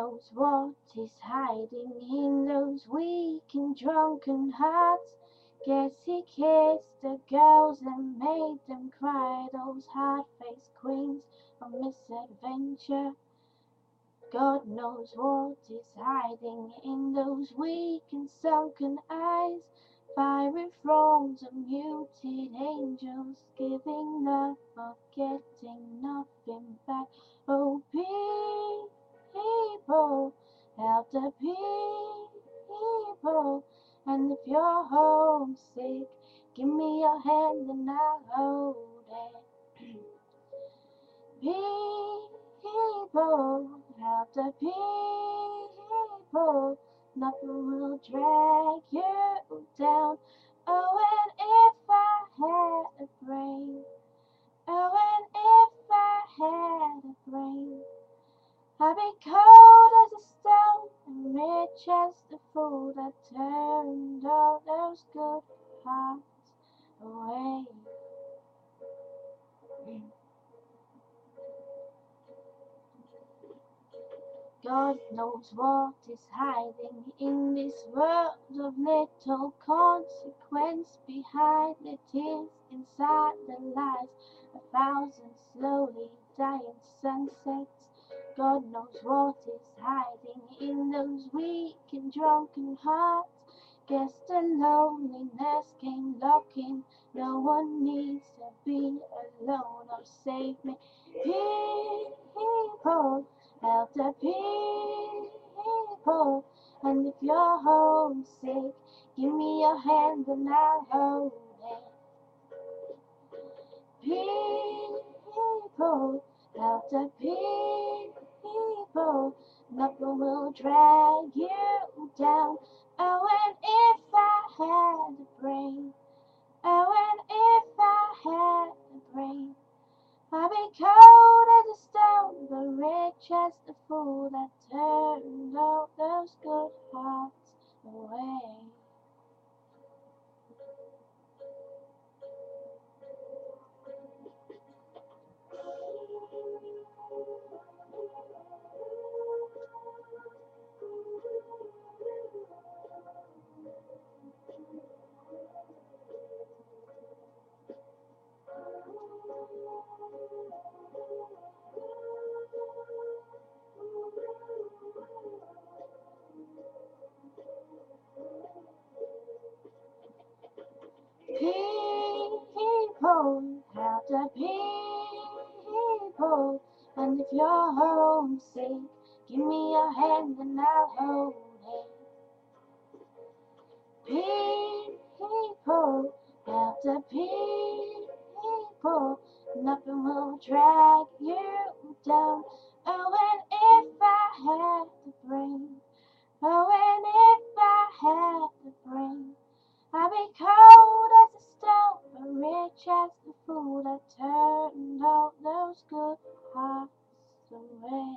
knows what is hiding in those weak and drunken hearts. Guess he kissed the girls and made them cry, those hard-faced queens of misadventure. God knows what is hiding in those weak and sunken eyes. Fiery thrones of muted angels, giving love but getting nothing back. Oh, people, help the people. And if you're homesick, give me your hand and I'll hold it. People, help the people. Nothing will drag you down. Oh, and if I had a brain, oh, and if I had a brain, I'd be cold as a stone and rich as the fool that turned all those good hearts away. God knows what is hiding in this world of little consequence. Behind the tears, inside the lies, 1,000 slowly dying sunsets. God knows what is hiding in those weak and drunken hearts. Guess the loneliness came knocking. No one needs to be alone. Oh, save me, people. Help the people. And if you're homesick, give me your hand and I'll hold it. People, help the people. Nothing will drag you down. Oh, and if I had a brain, oh, and if I had a brain, I'd be cold as a stone, but rich as the fool that turned all those good hearts away. People, help the people. And if you're homesick, give me your hand and I'll hold it. People, help the people. Nothing will drag you down. Oh, and if I had the brain, oh, and if I had the brain, I'd be cold as a stone, but rich as the fool that turned all those good hearts away.